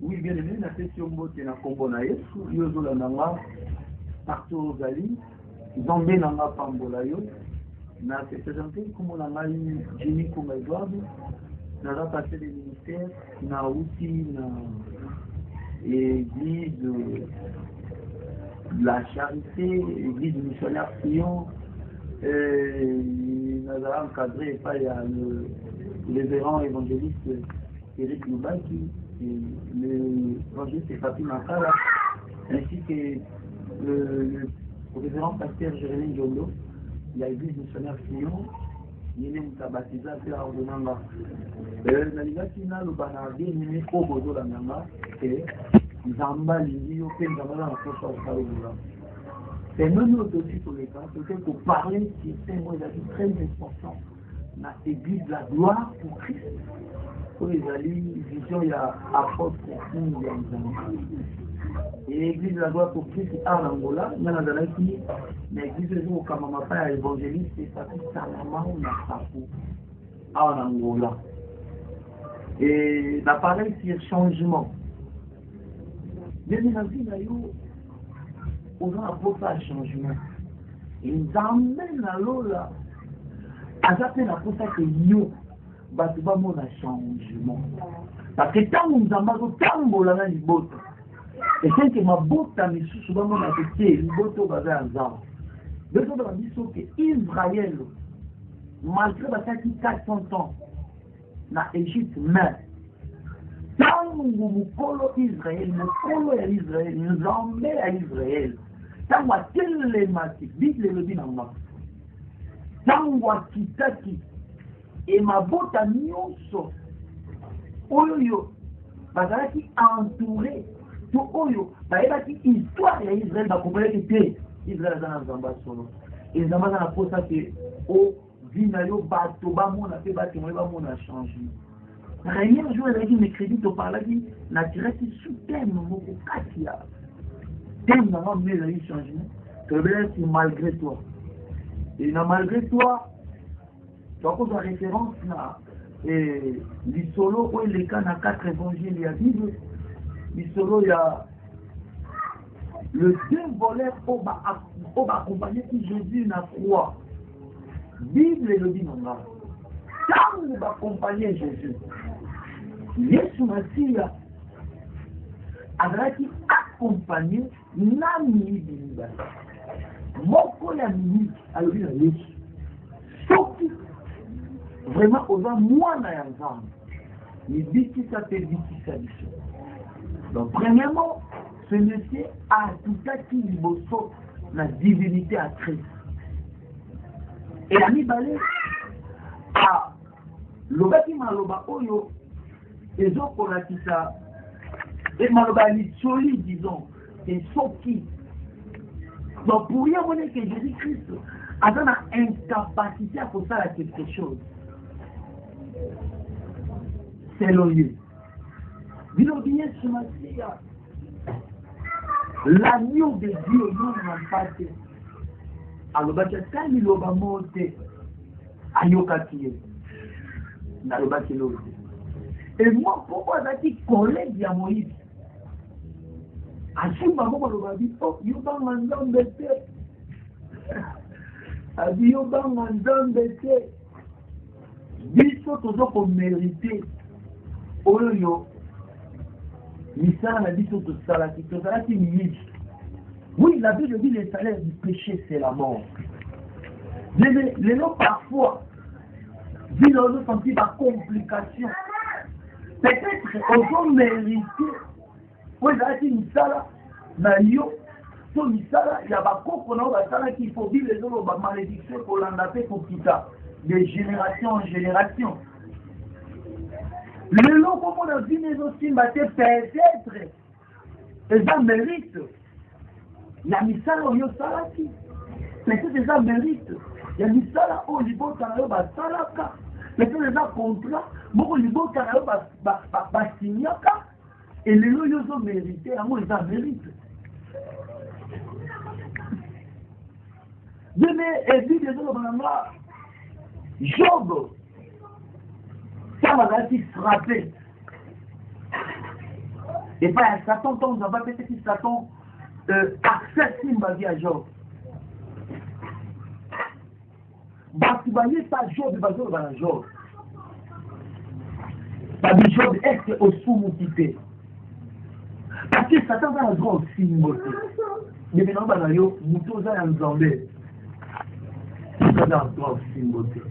Oui, bien aimé, la question de la Combonaïs, Yozola Nanga, partout aux Ali, ils ont bien Nanga Pambolayo, n'a fait présenter comme on a eu Jenny comme Edouard, n'a pas passé des ministères, n'a aussi l'église de la charité, l'église du missionnaire Sion, n'a pas encadré, pas il y a le révérend évangéliste Eric Loubaki, l'évangéliste Papi Makala, ainsi que le révérend pasteur Jérémy Jolo, l'église missionnaire Sion, il est baptisé à la ordonnance. Nalingaki na lobana bien ni ko bozo la nyama et Zamba lingi au pays Zamba na kosa au. Et même nous aussi sur les cas, peut-être qu'on parlait qui c'est moi très important dans l'église de la gloire pour Christ. Pour les alliés, vision il y a apôtre et l'église de la gloire pour Christ en Angola, il y a l'église de au Kamamapa évangéliste et ça fait Salama ou la Sapo en Angola. Et l'appareil c'est changement. Mais dans la vie, on a apporté un changement. Ils amènent à l'eau-là. Ils appellent à porter que nous, on a changement. Parce que tant que nous avons tant de bottes, et c'est que ma botte a mis sous souvent mon appétit, une botte au bazar en zam. Mais on a dit que Israël, malgré qu'il 400 ans, dans l'Égypte même, tant que nous Israël, nous à Israël, nous emmènons à Israël, tant que télématique, dites le bien en main, tant que kitaki, et ma botte a nyonso, oyo, bazalaki entouré, tout oyo, bazalaki histoire ya Israël, va comprendre que Israël dans Zamba solo. Et Zamba dans la pose que au vinayo bato ba mona pe bato ba mona changé. Rien jour avec mes crédits au par là qui naturel qui soutient mon katia. Thème dans mon meilleur changement. Problème c'est malgré toi. Et malgré toi, tu as cause de référence là et l'isolo où les cas dans 4 évangiles il y a Bible. L'isolo il y a le deux volets pour accompagner Jésus dans la croix. Bible le dit non. Quand nous accompagner Jésus, Jésus Messie a été accompagné dans Mini Bible. Moko ya Mini a le dit dans Jésus. Sauf que vraiment, on a moins d'enfants. Il dit que ça fait vite ça. Donc, premièrement, ce monsieur a tout à qui liboso la divinité à Christ. Et la Balé a l'obaki maloba oyo et donc pour la tisa et maloba li solide disons et soki. Donc pour rien on est que Jésus-Christ a une incapacité à faire ça quelque chose. C'est l'oyer. Dis-le bien ce matin. L'agneau de Dieu non n'a pas été. Alors, quand il a monté, Ayokatiye, n'a pas été. Et moi, pourquoi j'ai dit collègue à Moïse? À ce moment, on m'a dit, oh, il y a un mandat de thé. Il y a un mandat de thé. Il faut toujours qu'on mérite. Oh, yo. Misala a dit sur tout ça, oui, la Bible dit le salaire du péché, c'est la mort. Les noms parfois, dit l'on sentit la complication. Peut-être qu'on mérite, oui, là, c'est Misala, Nayo, sur Misala, il y a pas qu'on qu'il faut vivre les autres, malédiction pour l'endater pour tout ça, de génération en génération. Le lot, comme on a vu, les autres, peut-être, et ça mérite. Il y a misala au yosalaki. Peut-être que ça mérite. Il y a misala au niveau de la salaka. Peut-être que ça contrat. Beaucoup au niveau de la signaka. Et les lots, ils ont mérité. À moi, ils ont mérité. Demain, et puis, les autres, Job. Ça m'a été frappé. Et pas à Satan, quand on va peut-être que Satan accepte ma vie à Job. Tu vas dire pas Job, tu vas dire Job. Pas de Job, est-ce au sous-motivité? Parce que Satan va avoir aussi une beauté. Mais maintenant, nous sommes en Zambie. Satan va avoir aussi une beauté.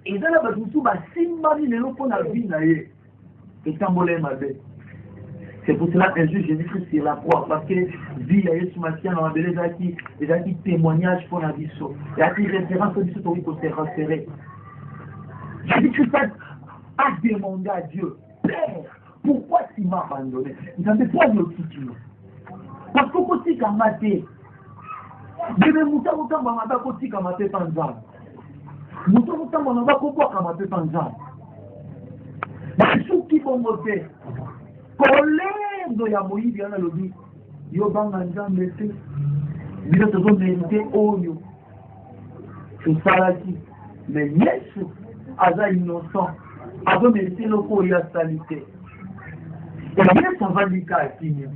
Et dans la base, nous sommes Simbali, les gens pour la vie, et tambolé ma bête. C'est pour cela qu'un jour Jésus-Christ c'est la croix, parce que vie à Jésus Matthieu dans la belle des témoignages pour la vie. Il y a des références au discours pour se référer. Jésus-Christ a demandé à Dieu, Père, pourquoi tu m'as abandonné? Il n'a pas de titre. Parce que quand tu as maté, je vais monter au temps où tu as maté par exemple. Monter au temps où tu as maté par exemple. Mais ceux qui vont voter, kolendo ya moyibi yana lobi yo banga nzambe te bino tozo mérité oyo tosalaki mais Yesu aza innocent azo mérité loko oyo asali te Yesu avandika akimia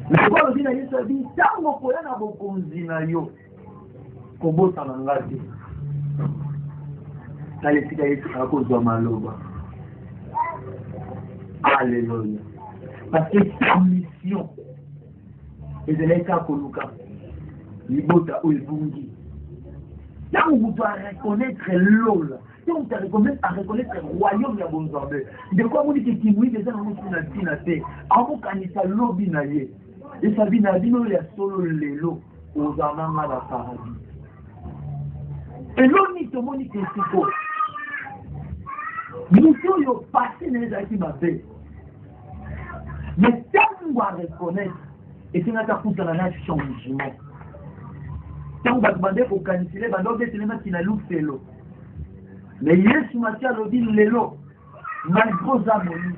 lokwa lobi na Yesu abi ntango koya na bokonzi na yo kobosana nga te tala esika Yesu akozwa maloba. Alléluia. Parce que sa mission est de l'État Koluka. Libota ou Bungi. Là où vous doit reconnaître l'eau, si on te reconnaître le royaume de Bonzambe, de quoi vous dites que Kimouï, des gens qui sont natés, en vous canissant l'eau binaye, et sa binabino, il y a solo l'élo aux amants à la paradis. Et l'eau ni tout le monde qui est si. Nous sommes passés dans les acquis mauvais. Mais tant qu'on va reconnaître, et c'est notre coup dans un changement. Tant qu'on va demander au candidat, on va dire que c'est l'eau fait l'eau. Mais Yesu Matthieu a dit l'eau, malgré Zamoni,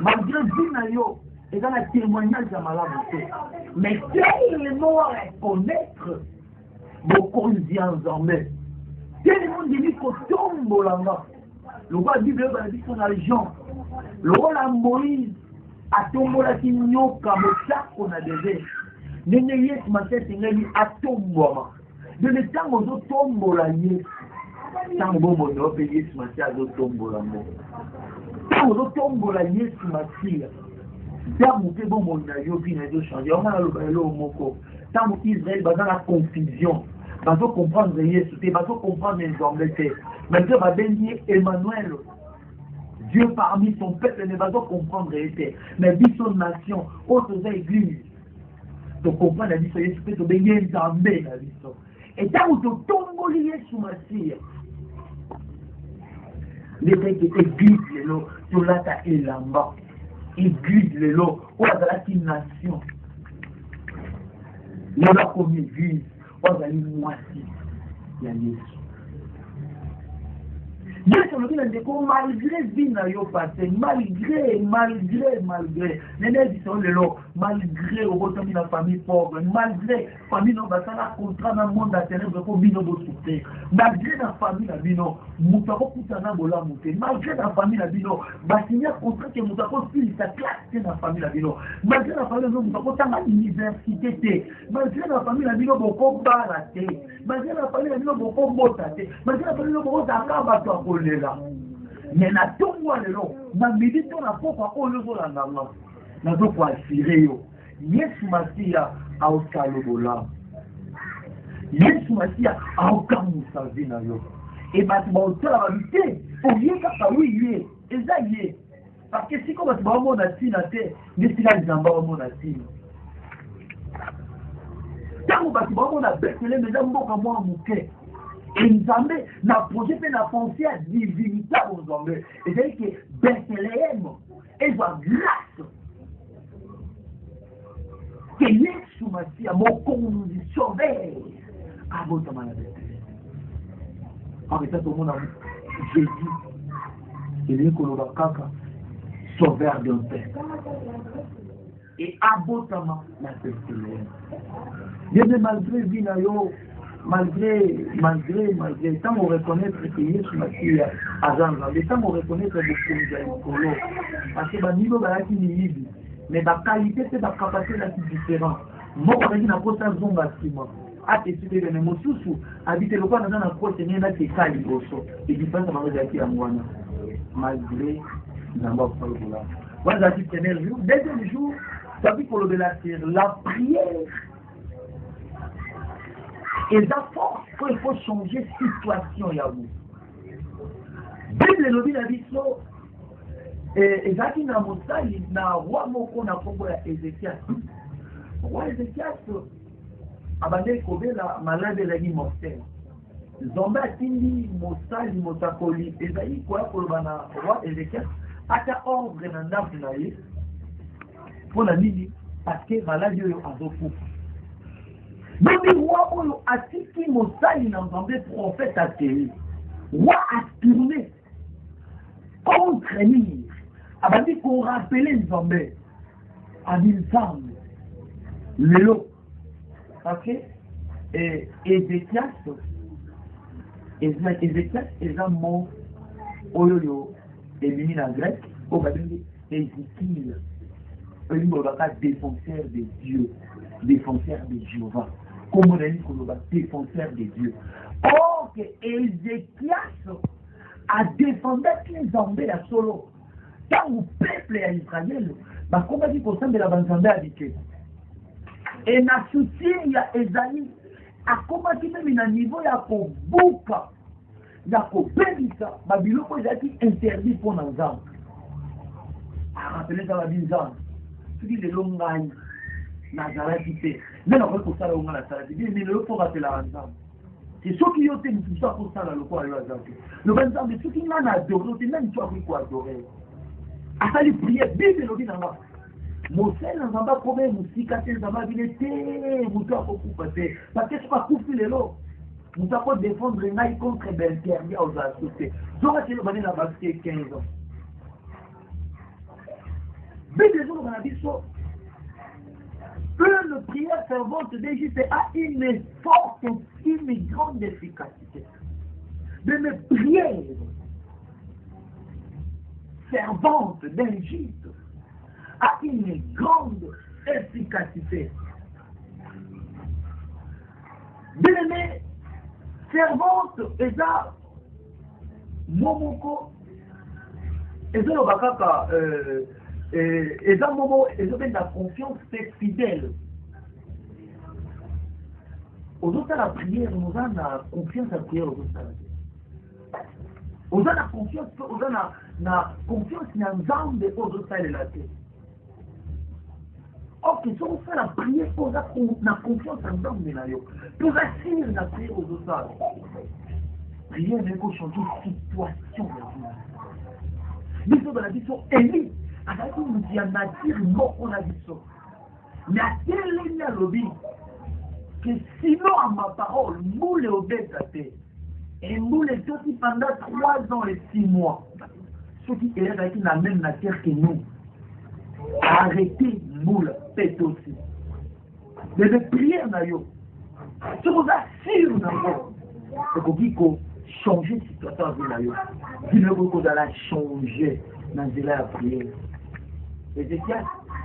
malgré Zinayo, et dans le témoignage de Malamouté. Mais tellement à reconnaître vos consciences en main. Tellement dit qu'on tombe au langage. Le roi dit que son argent, le roi la Moïse a tombé la Kinyoka, le sac qu'on a déjà. N'est-ce pas ma tête a tombé. De l'état, on a tombé la yé. Tant que on a payé ce matin, on a tombé la mort. Tant qu'on a tombé la yé ce matin, tant que on a eu une changé. On a le moko. Tant qu'Israël va dans la confusion. Va comprendre Jésus, va comprendre les hommes. Mais Dieu va bénir Emmanuel. Dieu parmi son peuple ne va pas comprendre Jésus. Mais dit son nation, autres églises. Tu comprends la vie sur Jésus, tu peux te bénir Zambé la vie. Et tant que tu tombes lié sous ma cire, les gens qui église les lots, tu l'as ta élamba. Église les lots, ou à la nation. Nous avons comme église. On a une moitié. Il y a Yesu. Yesu le dit malgré vie n'a passé, malgré. Néné dit le lot, malgré au retour de la famille pauvre, malgré famille non va ça contrat dans le monde à ténèbres pour bino de souffrir, malgré la famille la bino, moutako kutana bola mouté, malgré la famille la bino, va signer contrat que moutako file sa classe dans la famille la bino, malgré la famille la moutako tanga l'université, malgré la famille la bino boko baraté, malgré la famille la bino boko botate, malgré la famille la boko zakaba to akolela. Mais na tongwa lelo, na milito na popa oyo zola nganga. Na zo kwa sireyo. Yesu Masia a okalobola. Yesu Masia a okamusa vina yo. Et batu ba otela ba bité, oyeka ka wiye, eza ye. Parce que si ko batu ba mona tina te, ni sila nzamba ba mona tina. Tango batu ba mona betele meza mboka mwa muke. Et Nzambe n'a projet fait la pensée à divinité aux Nzambe. Et c'est que Bethléem est la grâce. Que Yesu Masia mon conduit sauver à votre manière. En fait, tout le monde a Jésus. Il est comme le kaka sauveur d'un père. Et à votre manière la Bethléem. Bien malgré Vinayo. malgré, tant on reconnaître que Yesu Masiya Azanga, tant on reconnaître le Kolo, parce que niveau balaki ni yibi, mais la qualité c'est la capacité là qui différent. Moi on a dit na posa zonga sima, a te cité de mosusu, habite le quoi dans la côte ni na te kali boso, et différence ma de qui amwana, malgré d'abord pour le là. Voilà le premier jour, deuxième jour, ça dit pour le belatir, la prière. Et d'abord, il faut changer de situation. La Bible nous dit la vision. Et Zaki na Mosali, na roi moko na kombo ya Ézéchias. Roi Ézéchias, abandé kobe la malade ezali mortel. Zomba tindi Mosali motakoli. Ezali kwa koloba na roi Ézéchias, ata ordre na ndambo na ye. Pour la nini, parce que malade yo azokufa. Donc, le roi a tiki Mosali n'a entendu prophète à Théi. Roi a tourné contre lui. A dit qu'on rappelait les hommes à l'ensemble. Lélo. Parce que Ézéchias est un mot oyoyo éliminé en grec. On va dire Ézéchiel. Il y a défenseur de Dieu, défenseur de Jéhovah. Comme on a dit qu'on va défenseur de Dieu. Or que Ézéchias a défendu les hommes à solo. Quand le peuple à Israël, comme on dit qu'on s'en de la bande habituée. Et na soutien il y a Esaïe a commencé même à niveau il y a pour bouka, il y a pour bénissa, Babylone il a été interdit pour nos hommes. À rappeler ça va dire ça. Ce qui est long gagne. Nazareth fait. Mais on va pour ça là on a la salle. Mais le faut rappeler la ensemble. C'est ceux qui ont été tout ça pour ça là le quoi le hasard. Le hasard mais ceux qui n'en adoré, c'est même toi qui quoi adorer. À ça les prières, Bible le dit dans là. Moselle n'en va pas problème musique à tes amas il était mouton beaucoup passer. Parce que c'est pas couper les lots. Nous avons défendre les naïs contre Belgique aux associés. Donc c'est le bonnet la basket 15 ans. Mais les jours on a dit ça. Une prière fervente d'Égypte a une forte, une grande efficacité. Mais mes prières ferventes d'Égypte a une grande efficacité. Bien-aimé, fervente, et ça, momoko, et ça, le bakaka, et ça, momo, et ça, la confiance, c'est fidèle. Aux autres, la prière, nous avons la confiance à la prière, aux autres. Aux autres, la confiance, aux autres, la confiance, il y a un zambé, aux autres, elle est la tête. Or, que si on fait la prière, on a confiance en zambé, là, pour assurer la prière aux autres. Prière, il faut changer de situation, nous sommes dans la vision Élie. Alors, nous disons, on a dit, non, on a dit ça. Mais à quel ligne à l'objet que sinon, à ma parole, moule et obède à terre. Et moule est aussi pendant 3 ans et 6 mois. Ceux qui sont avec la même matière que nous. Arrêtez, moule, pète aussi. Mais les prières, d'ailleurs, je vous assure, d'abord, c'est qu'il faut changer de situation d'ailleurs. Il faut la changer dans la prière. Et c'est ça,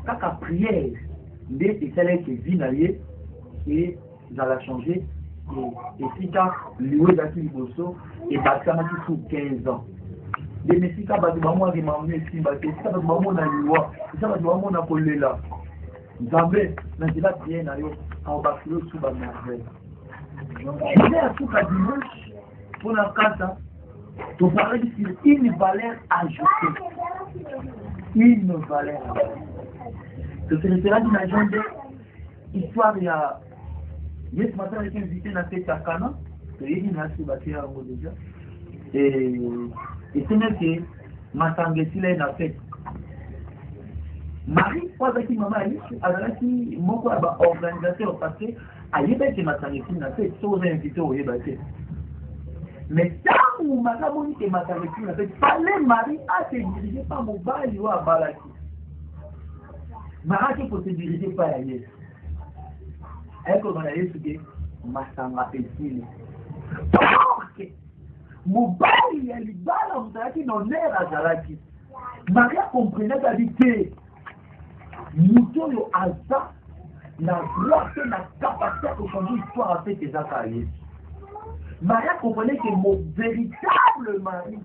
quand la prière, c'est celle qui vit d'ailleurs, et ça va changer. Et si tu as loué d'acquis bosso, et ça m'a dit sous 15 ans. Les messieurs, bah, maman qui m'a amené ici, bah, c'est ça, maman n'a loi, c'est ça, maman n'a pas le là. Zambé, dans la prière, on va faire sous la merveille. Je vais à tout cas dimanche, pour la carte, tu parles sur une valeur ajoutée. Une valeur ajoutée. Le secrétaire d'une agenda, histoire, il y a. Hier ce matin, j'ai invité dans cette Takana, que j'ai dit, merci, bâtir à vous déjà. Et c'est même que ma sanguine est dans cette. Marie, pas avec maman, alors qui m'a organisé au passé, à Yébé, c'est ma sanguine dans cette, sans inviter au Yébé. Mais tant où ma femme est ma sanguine dans cette, parler Marie à se diriger par mon bail ou à Balaki. Marie, il faut se diriger par Agnès. Elle, comme on a dit, masanga esili. Ok. Mobali ya libala mzalaki na honneur azalaki. Maria comprenait d'habiter. Moutoyo aza na droit et la capacité de changer l'histoire avec les affaires. Maria comprenait que mon véritable mari,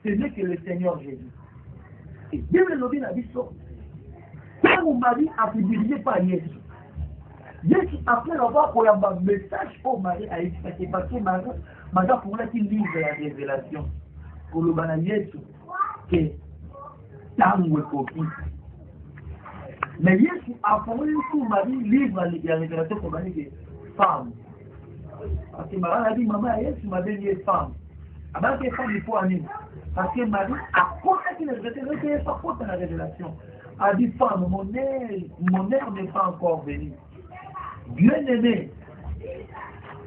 ce n'est que le Seigneur Jésus. Et Dieu le dit dans l'histoire. Quand mon mari a été dirigé par Jésus, Jésus, après avoir envoyé un message au mari, a expliqué parce que Maria pour qu'il lise la révélation. Pour le banal Jésus, que tant ou copie. Mais Jésus a formulé pour Marie livre la révélation pour Marie que femme. Parce que Marie a dit, maman, Jésus m'a donné femme. Avant que femme, il faut aller. Parce que Marie, à cause qu'il a révélé, pas contre la révélation, a dit, femme, mon air n'est pas encore venu. Bien-aimé.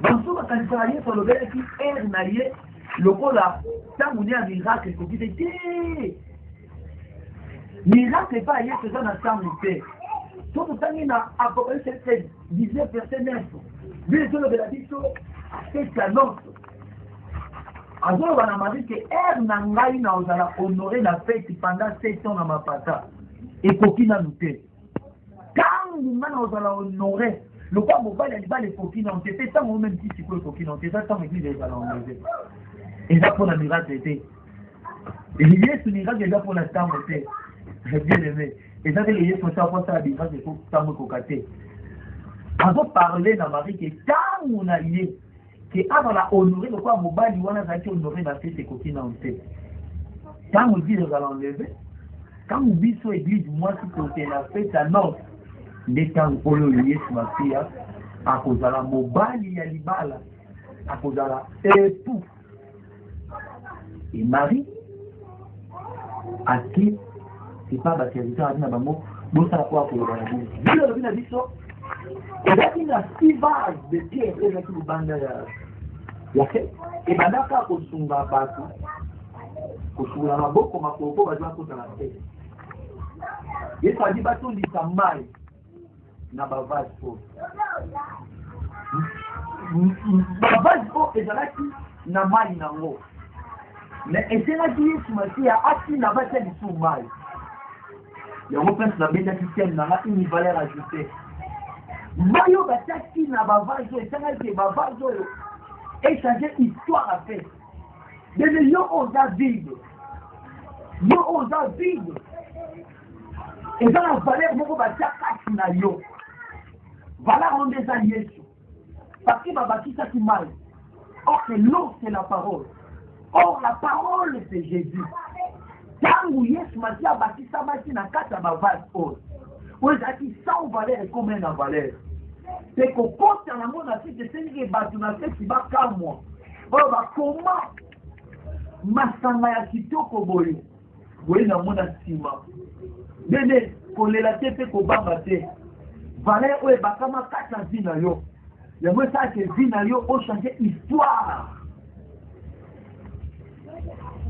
Dans ce cas, quand il travaillait sur le verre qui est naïe, le coup là, tant on est un miracle, il faut qu'il était. Miracle n'est pas ailleurs que ça dans sa montée. Tout le temps, il a Apocalypse 19, verset 9. Lui, le de la dit, c'est annonce. Alors, on a dit que R Nangaï n'a honoré la fête pendant 7 ans dans ma pata. Et coquine a noté. Quand nous avons honoré, le quoi mobile, il va les coquines en tête. C'est ça, moi même si tu peux coquine en tête. C'est ça, l'église, elle va l'enlever. Et ça, pour la miracle, c'était. Et il y a ce miracle déjà pour l'instant, c'était. J'ai bien aimé. Et ça, les gens sont ça, il faut que me cocater. On parler dans Marie que quand on a lié, que avant la honorer, le quoi mobile, on a été honoré dans cette coquine en tête. Quand on dit, nous allons enlever. Quand on dit sur l'église, moi, si tu la fête, ça non. Dès qu'on peut le lier sur ma fille, à cause de la mobile, il y a l'ibala, à cause de la époux. Et Marie, à qui c'est pas le serviteur à dire à mot, bon, ça va pouvoir pour le banane. Lui, le a dit ça. Et là, il y a 6 vases de pierre, et là, il y a une bande de. Et maintenant, quand on se va battre, on se va battre, comme on va jouer contre la tête. Et ça dit, bateau, il dit ça mal. Na bavage faux. Bavage faux, et ça là qui n'a mal n'a mot. Mais et c'est là qui est sur ma fille, à qui n'a pas été sous mal. Les Européens sont bien système, n'a pas une valeur ajoutée. Mayo Bata qui n'a pas bavage, et ça là qui est bavage, et changer histoire à faire. Mais les gens ont un vide. Ils ont un vide. Et dans la valeur, beaucoup de gens n'a yo. Voilà, on des alliés. Parce qu'il va bâtir ça qui mal. Or, que l'eau, c'est la parole. Or, la parole, c'est Jésus. Quand vous Yesu Mati a bâti ça, bâti na kata ba vase or. Ou les acquis sans valeur et combien de valeur. C'est qu'au compte dans la monde a fait que c'est une bâti na fait qui va qu'à moi. Or, bah, comment masanga ya kitoko boyo. Boyo na monde a sima. Bébé, pour les la tête, pour bambater. Valeur oye bakama kata zina yo. Le mot ça que zina yo o changer histoire.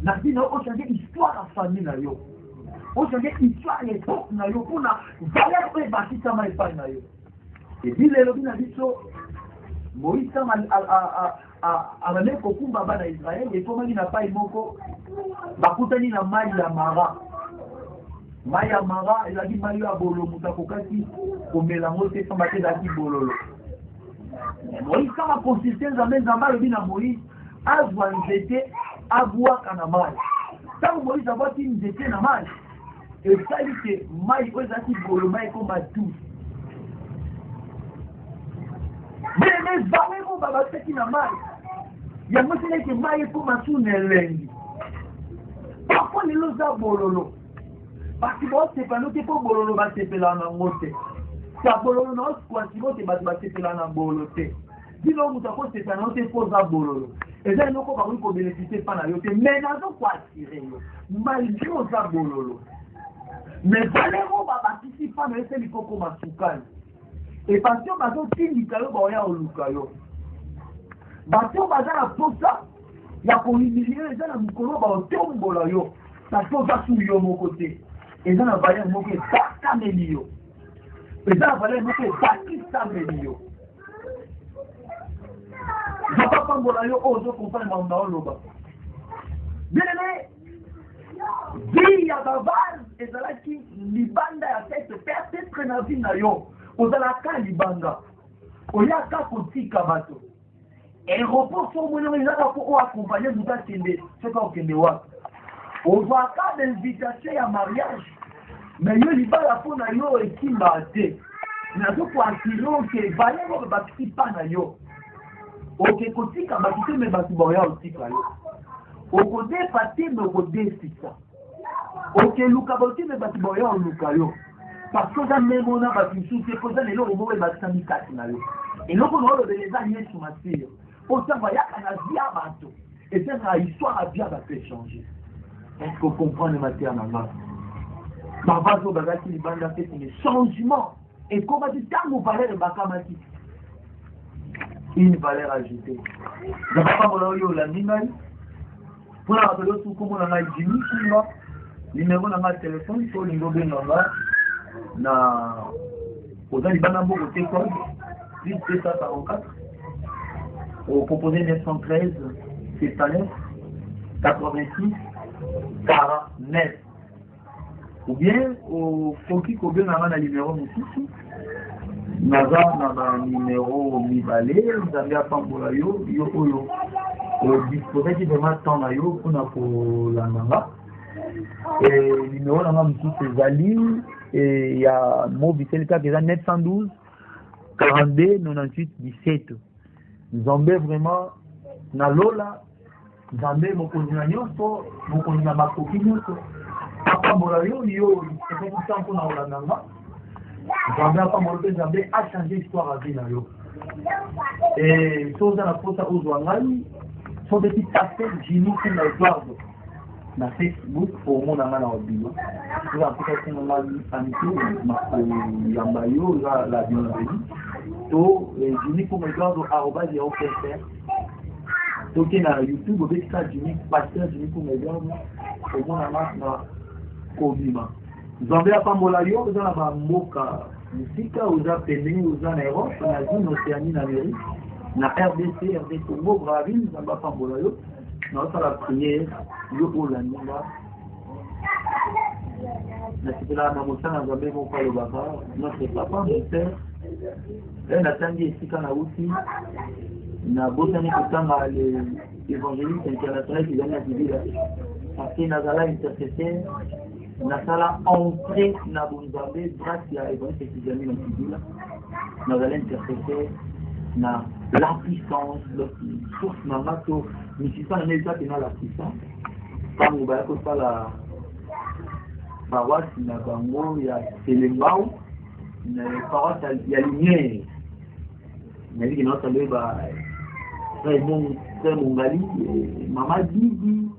La zina o changer histoire à famille na yo. O changer histoire l'époque na yo pour na valeur oye baki sama epai na yo. Et dit le lobi na biso Moïse sama a mane kokumba bana Israël et comment il n'a pas imoko bakutani na mali ya Mara. Maya Mara, il a dit Maya Bolo, Moutakokati, comme Mélango, c'est son bâté d'Aki Bololo. Moïse, quand ma consistance amène dans le bin à Moïse, a joué une jeté, a boire Kanamal. Quand Moïse a boité une jeté Namal, et ça dit que Maï, Ozaki Bolo, Maï, comme à tous. Mais les valeurs, Baba, c'est qui Namal. Il y a moi qui est Maï, comme à tout Nélendi. Parfois, les losa Bololo. Parce que moi, c'est pas nous qui faut bololo va se peler en moté. Ça bololo non, quoi si vous va se peler en boloté. Dis-nous, nous avons c'est un autre pose à bololo. Et là, nous avons pas bénéficier pas na yoté. Mais nous avons quoi tirer malgré ça bololo. Mais Valéro va participer pas mais c'est l'ikoko masukan. Et parce que bazo tindi kayo ba ya olukayo. Bazo bazala posa ya ko humilier za na mukolo ba otombola yo. Ça posa sur yo mon côté. Et ça n'a pas l'air de moquer ça, Mélio. Et ça n'a pas l'air de moquer ça, Mélio. Nzamba pambola yo ozo comprendre mamba oloba. Bien aimé, vie ya bavase ezalaki libanda ya fete peut-être na vie na yo ozalaka libanda oyaka kotika bato aéroport so mona ezaka po oaccompagner muta kende soka okende wapi ozwaka d'invitation ya mariage mais yo libala mpo na yo ekimba te nazokoassire oke bayango bakiti mpa na yo oke kotika bato te me bato baoya otika yo okodefa te me okodesisa okeluka bato te me bato baoya oluka yo parce que oza memona bato mosusu te mpo eza na eloko moko ebakisami kati na yo eloko na olobela eza yesu masiya mpo ntango ayaka na vi ya bato eza na histoire ya bia bato échanger est-ce que comprendre matière na nga bavase oyo bazalaki libanda te tene changement ekomaki ntango valeur ebakamaki une valeur ajoutée nabakambola oyo olandi ngai mpona bato yosukomona ngai jimi simba numéro na ngai telefone to olingi obenga nga na oza libanda mboko te code 8244 au proposé 913 79 86 49 ou bien au foki kobenga nga na numéro mosusu naza na banuméro mibale nzambe apambola yo yo oyo odisposaki vraiment temps na yo mpona kolanda nga numéro na nga mosusu ezali ya mobiseli kaka eza 912 42 98 17 nzambe vraiment na lola nzambe mokonzi na nyonso mokonzi na makoki nyonso apambola yo yo ezaki ntan mpona kolanda nga nzambe apambola mpe nzambe achange histoire ya vie na yo so oza na posa ozwa ngai so petit tafe jimi kuna eduardo na Facebook omona nga na obima oza mposa kuna ngai amite makoyamba yo oza la bienvenue to jimi kuna eduardo arobase yaofr toke na YouTube obetika jimi pasteur jimi kuna eduardo omona nga na kobima nzambe apambola yo oza na bamboka musika oza pene oza na Europe na Asie na Océanie na Amérique na RDC RD Congo Brazzaville nzambe apambola yo naosala priere yo olandi nga nasepelaka na mosala na nzambe moko alobaka notre papa mon père natangi esika nauti nabosani kotanga l'évangéliste international ezali na bibila parce que nazala intercesseur nasala entré na bonzambe grâce ya évangéliste ezali na bibila nazala intercesseur na la puissance source na nga to misisa na neza tena la puissance ntango baya kosala paroisse na bango ya selembao na paroisse ya lumière naliki naosala oyeba frère mongali mama didi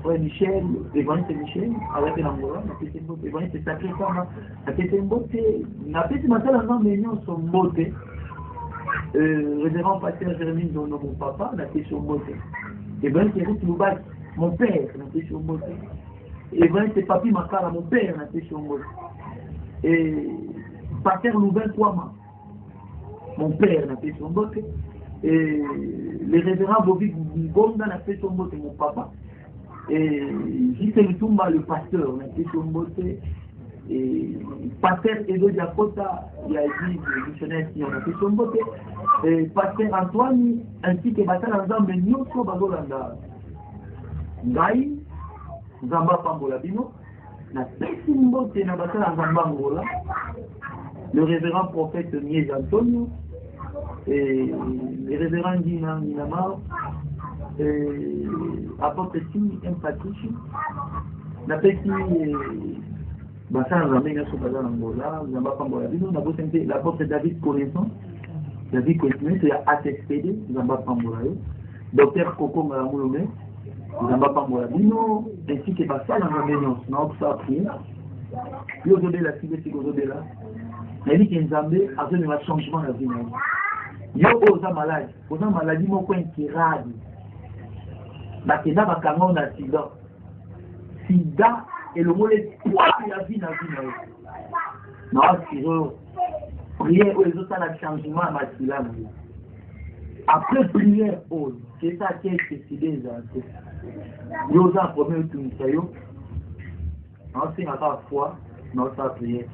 frère Michel évangéliste Michel azalaki na ngola napesi mbote évangéliste sacré kama napesi mbote napesi masala nzambe nyonso mbote révérend pasteur Jérémie Ndono mon papa napesi mbote évangéliste Eric Lubaki mon père napesi mbote évangéliste Papi Makala mon père napesi mbote pasteur Louvain Kwama mon père napesi mbote et le révérend Bobby Bonda n'a fait son mbote mon papa et Jisse Lutumba le pasteur n'a fait son mbote et pasteur Edo Diakota il a dit le missionnaire qui en a fait son mbote et pasteur Antoine ainsi que Batala Nzambe Nyonso Bazolanda Ngai Nzamba Pambola Bino na pesi mbote na Batala Nzamba Ngola le révérend prophète Mies Antonio et les révérends Ninamar apportent ici un patrice la petite bassin ramène sur bazar Angola nous avons pas moi la bosse la porte David connaissance David connaissance c'est ATSPD nous avons pas moi docteur Coco Malamulome nous avons pas moi bino ainsi que bassin en réunion non ça prier yo de la cité de là il dit que Nzambe a fait un changement dans la vie yo oza maladie moko incurable bakenda bakanga na sida elongoli espoir ya vie na yo na asiro priere oyo ezosala changement ya makila na yo Après prière, oh, c'est ça qui est décidé. Yo, ça, premier tour, ça y est. Ensuite, à la foi, dans sa prière.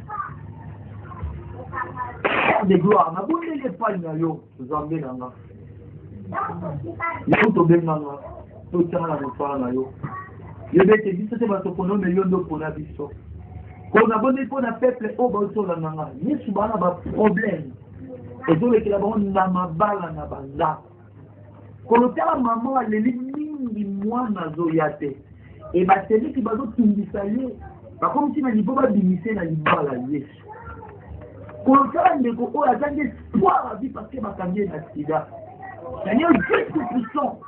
De gloire, na bonne les pas na yo, Zambé nanga. Yo to ben nanga, to tanga na motala na yo. Yo bete biso te ba to kono me yo ndo pona biso. Ko na bonne pona peuple o ba to la nanga. Yesu bana ba problème. Et donc que la bonne na mabala na banda. Ko lo tala maman le mingi mwana zo yate. Et ba teli ki ba zo tungisa ye. Ba comme si na niveau ba bimise na libala Yesu. Quand on a un espoir à vie parce que ma famille est accident. Seigneur, Dieu tout-puissant,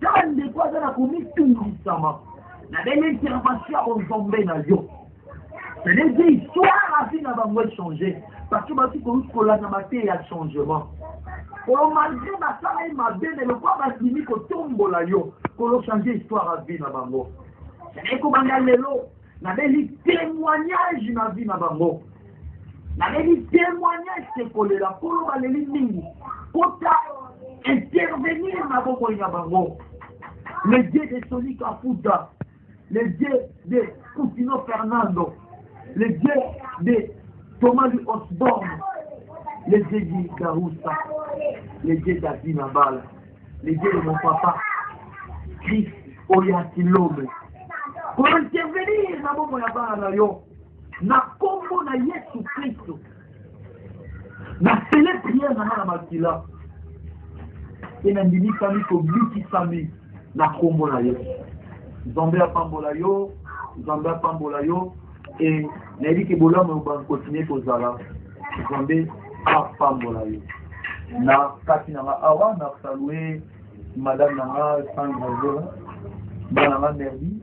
quand de quoi ça a commis tout récemment. La belle intervention aux zombies dans l'eau. Seigneur, Dieu, histoire à vie n'a pas changé. Parce que ma fille, quand on a maté, il y a changement. Quand on m'a dit, ma femme est ma belle, mais le quoi m'a dit qu'on tombe là, quand on a changé histoire à vie n'a pas changé. Seigneur, comment on a l'élo, la belle témoignage n'a vie n'a pas changé. La témoignage c'est que la polo va les lignes pour intervenir na boko ya bango. Le Dieu de Sonic Afuta, le Dieu de Coutinho Fernando, le Dieu de Thomas Osborne, le Dieu de Garoussa, le Dieu d'Adina Bala, le Dieu de mon papa, Christ Oyatilome. Pour intervenir na boko ya bana yo. Na kombo na Yesu Kristo na sele prière na makila et na ndimi kami ko biti sami na kombo na Yesu Zambé apambola yo et na dit que bola mo ba continuer ko zala Zambé apambola yo na kati na awa na saluer madame na Sandra Zo bana na merdi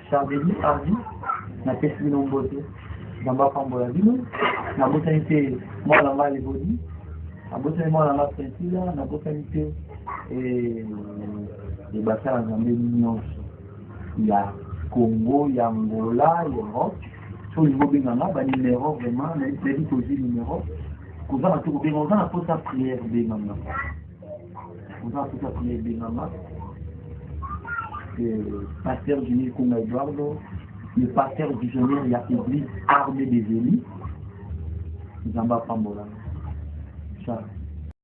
Chardini Ardi na pesi nombote Zamba pambola vino, na botanité moi la mal body, na botanité moi la Priscilla, na botanité et bassin Zambé mignon. Il y a Congo, il y a Angola, il y a Europe. Sur le mobile ba numéro vraiment, mais dit aussi numéro. Qu'on a tout bien, on a pour sa prière de maman. On a pour sa prière de maman. Pasteur Jimmy Kunga Eduardo. Le pasteur visionnaire de l'église armée des élus, Zamba Pambola. Ciao.